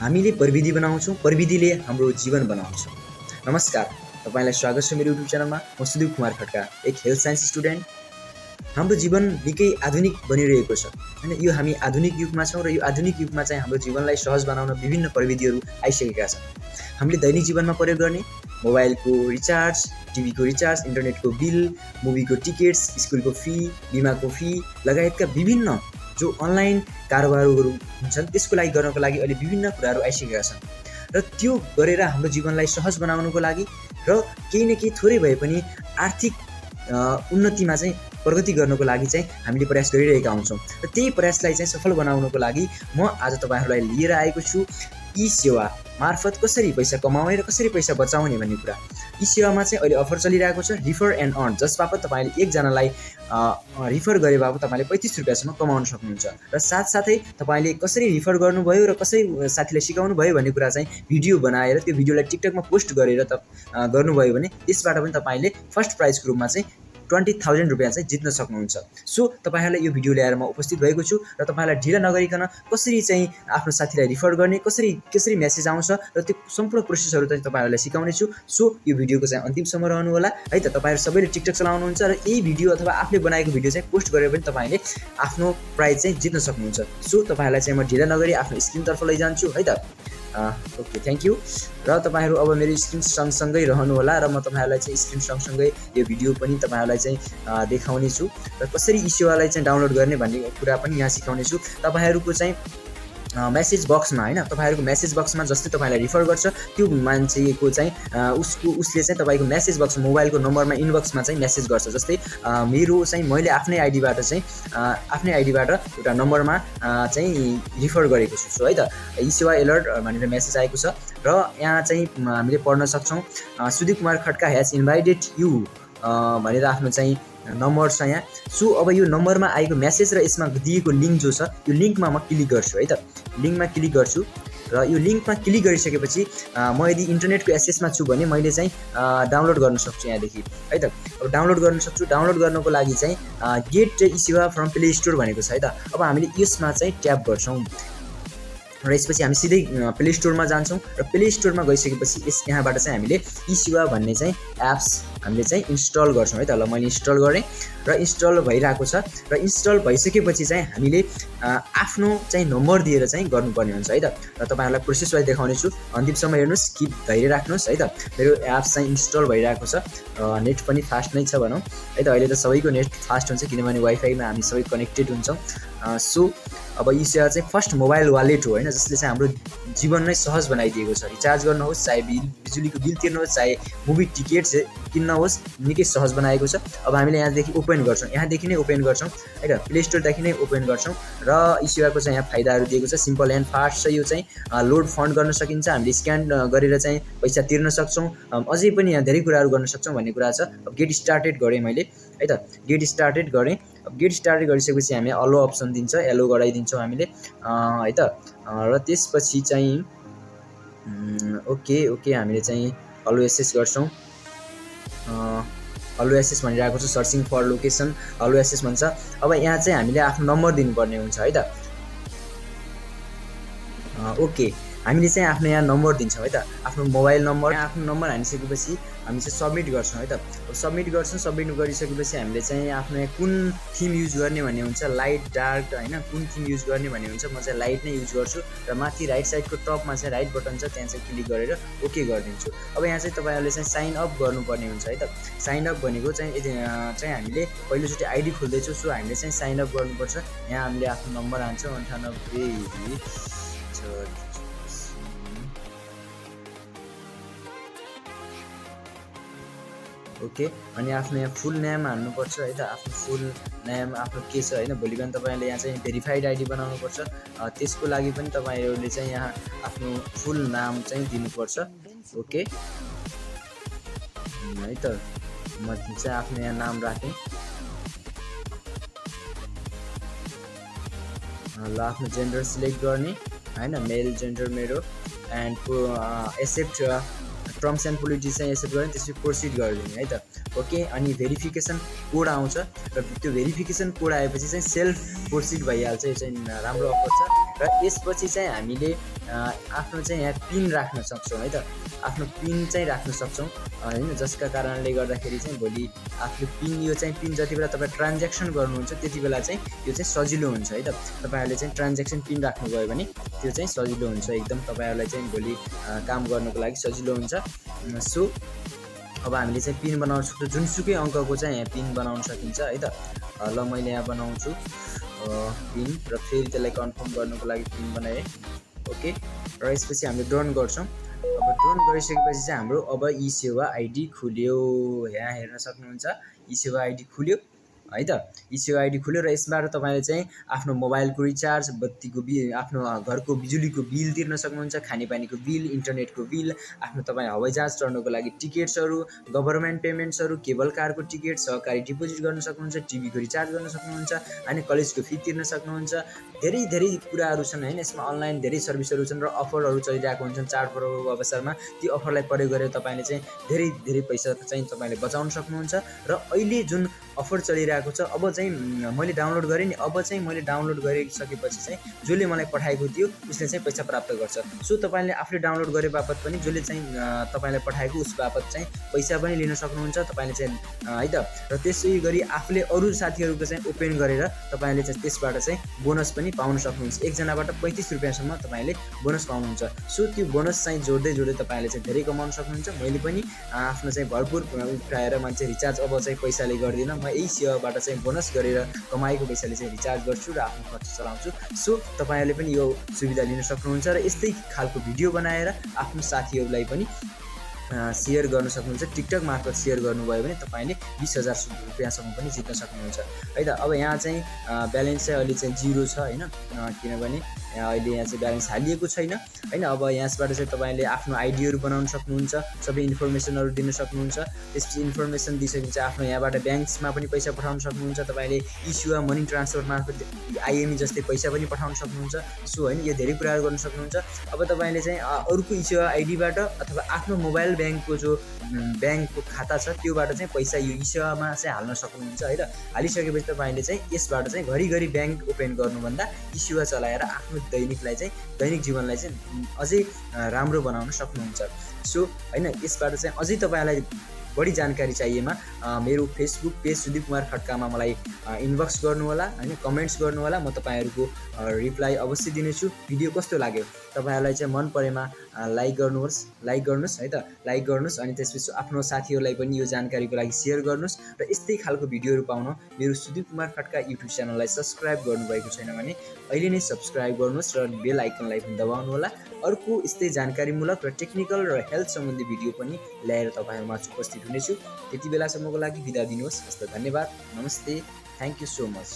हामीले प्रविधि बनाउँछौं, प्रविधिले हाम्रो जीवन बनाउँछ। नमस्कार, तपाईलाई स्वागत छ मेरो युट्युब च्यानलमा। म सुदीप कुमार खड्का, एक हेल्थ साइन्स स्टुडेन्ट। हाम्रो जीवन निकै आधुनिक बनिरहेको छ हैन। यो हामी आधुनिक युगमा छौं र यो आधुनिक युगमा चाहिँ हाम्रो जीवनलाई सहज बनाउन विभिन्न प्रविधिहरू आइसकेका छन्। हामीले दैनिक जीवनमा प्रयोग गर्ने मोबाइलको रिचार्ज, टिभीको रिचार्ज, इन्टरनेटको बिल, मुभीको टिकट्स, स्कुलको फी, बिमाको फी लगायतका विभिन्न जो अनलाइन कारोबारहरू हुन्छन् त्यसको लागि गर्नको लागि अहिले विभिन्न कुराहरू आइसकेका छन् र त्यो गरेर हाम्रो जीवनलाई सहज बनाउनको लागि र केही न केही थोरै भए पनि आर्थिक उन्नतिमा चाहिँ प्रगति गर्नको लागि चाहिँ हामीले प्रयास गरिरहेका हुन्छौँ र त्यही प्रयासलाई चाहिँ सफल बनाउनको लागि म आज तपाईहरुलाई लिएर आएको छु Esewa मार्फत कसरी पैसा कमाउने र कसरी पैसा बचाउने भन्ने कुरा। Esewa मा चाहिँ अहिले अफर चलिरहेको छ रिफर एन्ड अर्न, जसबाट तपाईले एकजनालाई रिफर गरे बाबु तपाईले 35 रुपैयाँसम्म कमाउन सक्नुहुन्छ र साथसाथै तपाईले कसरी रिफर गर्नुभयो र कसरी साथीलाई सिकाउनु भयो भन्ने कुरा चाहिँ भिडियो बनाएर त्यो भिडियोलाई टिकटकमा पोस्ट गरेर गर्नुभयो भने त्यसबाट पनि तपाईले फर्स्ट प्राइजको रूपमा चाहिँ 20,000 रुपैयाँ चाहिँ जित्न सक्नुहुन्छ। सो तपाईहरुलाई यो भिडियो ल्याएर म उपस्थित भएको छु र तपाईहरुलाई ढिला नगरिकन कसरी चाहिँ आफ्नो साथीलाई रिफर गर्ने, कसरी मेसेज आउँछ र त्यो सम्पूर्ण प्रोसेसहरु चाहिँ तपाईहरुलाई सिकाउने छु। सो यो भिडियोको चाहिँ अन्तिमसम्म रहनु होला है त। तपाईहरु सबैले टिकटक चलाउनुहुन्छ र यही भिडियो अथवा आफूले बनाएको भिडियो चाहिँ पोस्ट गरेर पनि तपाईले आफ्नो प्राइज चाहिँ जित्न सक्नुहुन्छ। सो तपाईहरुलाई चाहिँ म ढिला नगरी आफ्नो स्क्रिनतर्फ लैजान्छु है त। Okay, thank you. र तपाईहरु अब मेरो स्क्रिन सँगसँगै रहनु होला र म तपाईहरुलाई चाहिँ स्क्रिन सँगसँगै यो भिडियो पनि तपाईहरुलाई चाहिँ देखाउने छु र कसरी Esewaलाई चाहिँ डाउनलोड गर्ने भन्ने कुरा पनि यहाँ सिकाउने छु। तपाईहरुको चाहिँ मेसेज बक्समा हैन, तपाईहरुको मेसेज बक्समा जसले तपाईलाई रिफर गर्छ त्यो मान्छेको चाहिँ उसले चाहिँ तपाईको मेसेज बक्स मोबाइलको नम्बरमा इनबक्समा चाहिँ मेसेज गर्छ। जस्तै मेरो चाहिँ मैले आफ्नै आइडीबाट एउटा नम्बरमा चाहिँ रिफर गरेको छु। सो है त Esewa अलर्ट भनेर मेसेज आएको छ र यहाँ चाहिँ हामीले पढ्न सक्छौं Sudeep Kumar Khadka has invited you भनेर आफ्नो चाहिँ नम्बर छ यहाँ। सो अब यो नम्बरमा आएको मेसेज र यसमा दिएको लिंक जो छ यो लिंकमा म क्लिक गर्छु है त। लिंकमा क्लिक गर्छु र यो लिंकमा क्लिक गरिसकेपछि म यदि इन्टरनेटको एक्सेसमा छु भने मैले चाहिँ डाउनलोड गर्न सक्छु यहाँदेखि है त। अब डाउनलोड गर्न सक्छु। डाउनलोड गर्नको लागि चाहिँ get Esewa from Play Store भनेको छ है त। अब हामीले यसमा चाहिँ ट्याप गर्छौं र यसपछि हामी सिधै प्ले स्टोरमा जान्छौं र प्ले स्टोरमा गइसकेपछि यहाँबाट चाहिँ हामीले Esewa भन्ने चाहिँ एप्स हामीले चाहिँ इन्स्टल गर्छौं है त। ल मैले इन्स्टल गरेँ र इन्स्टल भइरहेको छ र इन्स्टल भइसकेपछि चाहिँ हामीले आफ्नो चाहिँ नम्बर दिएर चाहिँ गर्नुपर्ने हुन्छ है त। र तपाईहरुलाई प्रोसेस वाइज देखाउने छु, अन्तिमसम्म हेर्नुस्, स्किप धैर्य राख्नुस् है त। मेरो एप्स चाहिँ इन्स्टल भइरहेको छ, नेट पनि फास्ट नै छ भनौं है त। अहिले त सबैको नेट फास्ट हुन्छ किनभने वाइफाईमा हामी सबै कनेक्टेड हुन्छौं। सो अब Esewa चाहिँ फर्स्ट मोबाइल वालेट हो हैन, जसले चाहिँ हाम्रो जीवन नै सहज बनाइदिएको छ। रिचार्ज गर्न होस्, चाहे बिजुलीको बिल तिर्न होस्, चाहे मुभी टिकट्स किन्न होस्, निकै सहज बनाएको छ। अब हामीले यहाँदेखि ओपन गर्छौं, यहाँदेखि नै ओपन गर्छौं है त। प्ले स्टोरदेखि नै ओपन गर्छौं र Esewaको चाहिँ यहाँ फाइदाहरु दिएको छ। सिम्पल एन्ड फास्ट छ यो चाहिँ। लोड फन्ड गर्न सकिन्छ, हामीले स्क्यान गरेर चाहिँ पैसा तिर्न सक्छौं, अझै पनि यहाँ धेरै कुराहरु गर्न सक्छौं भन्ने कुरा छ। अब गेट स्टार्टेड गरे मैले है त। गेट स्टार्टेड गरे। अब गेट स्टार्टेड गरिसकेपछि हामी अलो अप्सन दिन्छ, एलो गराइदिन्छौं हामीले है त। र त्यसपछि चाहिँ ओके हामीले चाहिँ अलो एसेस गर्छौं। अलो एसेस भनिरहेको छ, searching for location allow access भन्छ। अब यहाँ चाहिँ हामीले आफ्नो नम्बर दिनुपर्ने हुन्छ है त। ओके, हामीले चाहिँ आफ्नो यहाँ नम्बर दिन्छौं है त, आफ्नो मोबाइल नम्बर। आफ्नो नम्बर हानिसकेपछि हामी चाहिँ सबमिट गर्छौं है त। सबमिट गर्छौं। सबमिट गरिसकेपछि हामीले चाहिँ आफ्नो यहाँ कुन थीम युज गर्ने भन्ने हुन्छ, लाइट डार्क हैन, कुन थीम युज गर्ने भन्ने हुन्छ। म चाहिँ लाइट नै युज गर्छु र माथि राइट साइडको टपमा चाहिँ राइट बटन छ, त्यहाँ चाहिँ क्लिक गरेर ओके गरिदिन्छु। अब यहाँ चाहिँ तपाईहरुले चाहिँ साइन अप गर्नुपर्ने हुन्छ है त। साइन अप भनेको चाहिँ हामीले पहिलोचोटि आइडी खोल्दैछौँ, सो हामीले चाहिँ साइन अप गर्नुपर्छ। यहाँ हामीले आफ्नो नम्बर हान्छौँ 98 ओके। अनि आफ्नो यहाँ फुल नेम हाल्नुपर्छ है त। आफ्नो फुल नेम आफ्नो के छ हैन, भोलि बिहान तपाईले यहाँ चाहिँ भेरिफाइड आइडी बनाउनु पर्छ। त्यसको लागि पनि तपाईहरुले चाहिँ यहाँ आफ्नो फुल नाम चाहिँ दिनुपर्छ। ओके है त। म चाहिँ आफ्नो यहाँ नाम राखेँ। ल आफ्नो जेन्डर सिलेक्ट गर्ने हैन, मेल जेन्डर मेरो and accept terms and politics चाहिँ एक्सेप्ट गर्ने, त्यसपछि प्रोसिड गरिदिने है त। ओके, अनि भेरिफिकेसन कोड आउँछ र त्यो भेरिफिकेसन कोड आएपछि चाहिँ सेल्फ प्रोसिड भइहाल्छ। यो चाहिँ राम्रो अफर छ र र यसपछि चाहिँ हामीले आफ्नो चाहिँ यहाँ पिन राख्न सक्छौँ है त। आफ्नो पिन चाहिँ राख्न सक्छौँ होइन, जसका कारणले गर्दाखेरि चाहिँ भोलि आफ्नो पिन यो चाहिँ पिन जति बेला तपाईँ ट्रान्ज्याक्सन गर्नुहुन्छ त्यति बेला चाहिँ यो चाहिँ सजिलो हुन्छ है त। तपाईँहरूले चाहिँ ट्रान्ज्याक्सन पिन राख्नुभयो भने त्यो चाहिँ सजिलो हुन्छ एकदम, तपाईँहरूलाई चाहिँ भोलि काम गर्नुको लागि सजिलो हुन्छ। सो अब हामीले चाहिँ पिन बनाउन सक्छौँ, जुनसुकै अङ्कको चाहिँ यहाँ पिन बनाउन सकिन्छ है त। ल मैले यहाँ बनाउँछु पिन र फेरि त्यसलाई कन्फर्म गर्नुको लागि पिन बनाएँ। ओके, र यसपछि हामीले डन गर्छौँ। अब डन गरिसकेपछि चाहिँ हाम्रो अब इसेवा आइडी खुल्यो, यहाँ हेर्न सक्नुहुन्छ इसेवा आइडी खुल्यो है त। इसेवा आइडी खुल्यो र यसबाट तपाईँले चाहिँ आफ्नो मोबाइलको रिचार्ज, बत्तीको बिल, आफ्नो घरको बिजुलीको बिल तिर्न सक्नुहुन्छ, खानेपानीको बिल, इन्टरनेटको बिल, आफ्नो तपाईँ हवाईजहाज चढ्नुको लागि टिकट्सहरू, गभर्मेन्ट पेमेन्ट्सहरू, केबल कारको टिकट, सहकारी डिपोजिट गर्न सक्नुहुन्छ, टिभीको रिचार्ज गर्न सक्नुहुन्छ, अनि कलेजको फी तिर्न सक्नुहुन्छ। धेरै धेरै कुराहरू छन् होइन यसमा, अनलाइन धेरै सर्भिसहरू छन् र अफरहरू चलिरहेको हुन्छन् चाडपर्वको अवसरमा। ती अफरलाई प्रयोग गरेर तपाईँले चाहिँ धेरै धेरै पैसा चाहिँ तपाईँले बचाउन सक्नुहुन्छ। र अहिले जुन अफर चलिरहेको छ, अब चाहिँ मैले डाउनलोड गरेँ नि, अब चाहिँ मैले डाउनलोड गरिसकेपछि चाहिँ जसले मलाई पठाएको थियो उसले चाहिँ पैसा प्राप्त गर्छ। सो तपाईँले आफूले डाउनलोड गरे बापत पनि जसले चाहिँ तपाईँलाई पठाएको उस बापत चाहिँ पैसा पनि लिन सक्नुहुन्छ तपाईँले चाहिँ है त। र त्यसै गरी आफूले अरू साथीहरूको चाहिँ ओपन गरेर तपाईँले चाहिँ त्यसबाट चाहिँ बोनस पनि पाउन सक्नुहुन्छ। एकजनाबाट 35 रुपियाँसम्म तपाईँले बोनस पाउनुहुन्छ। सो त्यो बोनस चाहिँ जोड्दै जोड्दै तपाईँले चाहिँ धेरै कमाउन सक्नुहुन्छ। मैले पनि आफ्नो चाहिँ भरपुर उठाएर मान्छे रिचार्ज अब चाहिँ पैसाले गर्दिनँ, म यही सेवाबाट चाहिँ बोनस गरेर कमाएको पैसाले चाहिँ रिचार्ज गर्छु र आफ्नो खर्च चलाउँछु। सो तपाईँहरूले पनि यो सुविधा लिन सक्नुहुन्छ र यस्तै खालको भिडियो बनाएर आफ्नो साथीहरूलाई पनि सेयर गर्न सक्नुहुन्छ। टिकटक मार्फत सेयर गर्नुभयो भने तपाईँले 20,000 रुपियाँसम्म पनि जित्न सक्नुहुन्छ है त। अब यहाँ चाहिँ ब्यालेन्स चाहिँ अहिले चाहिँ 0 छ होइन, किनभने अहिले यहाँ चाहिँ ब्यालेन्स हालिएको छैन होइन। अब यसबाट चाहिँ तपाईँले आफ्नो आइडीहरू बनाउन सक्नुहुन्छ, सबै इन्फर्मेसनहरू दिन सक्नुहुन्छ। त्यसपछि इन्फर्मेसन दिइसकेपछि आफ्नो यहाँबाट ब्याङ्क्समा पनि पैसा पठाउन सक्नुहुन्छ, तपाईँले इसेवा मनी ट्रान्सफर मार्फत आइएमई जस्तै पैसा पनि पठाउन सक्नुहुन्छ। सो होइन यो धेरै कुराहरू गर्न सक्नुहुन्छ। अब तपाईँले चाहिँ अरूको इसेवा आइडीबाट अथवा आफ्नो मोबाइल ब्याङ्कको जो ब्याङ्कको खाता छ त्योबाट चाहिँ पैसा यो इसेवामा चाहिँ हाल्न सक्नुहुन्छ है त। हालिसकेपछि तपाईँले चाहिँ यसबाट चाहिँ घरिघरि ब्याङ्क ओपन गर्नुभन्दा इसेवा चलाएर आफ्नो दैनिक जीवनलाई चाहिँ अझै राम्रो बनाउन सक्नुहुन्छ। सो होइन यसबाट चाहिँ अझै तपाईँलाई बढी जानकारी चाहिएमा मेरो फेसबुक पेज सुदीप कुमार खड्कामा मलाई इनबक्स गर्नु होला होइन, कमेन्ट्स गर्नु होला, म तपाईँहरूको रिप्लाई अवश्य दिनेछु। भिडियो कस्तो लाग्यो तपाईँहरूलाई चाहिँ मन परेमा लाइक गर्नुहोस् है त, लाइक गर्नुहोस्। अनि त्यसपछि आफ्नो साथीहरूलाई पनि यो जानकारीको लागि सेयर गर्नुहोस्। र यस्तै खालको भिडियोहरू पाउन मेरो सुदीप कुमार खड्का युट्युब च्यानललाई सब्सक्राइब गर्नुभएको छैन भने अहिले नै सब्सक्राइब गर्नुहोस् र बेल आइकनलाई पनि दबाउनु होला। अर्को यस्तै जानकारीमूलक र टेक्निकल र हेल्थ सम्बन्धी भिडियो पनि ल्याएर तपाईँहरूमा उपस्थित हुनेछु। त्यति बेलासम्मको लागि बिदा दिनुहोस्। हस्त धन्यवाद, नमस्ते, थ्याङ्क यू सो मच।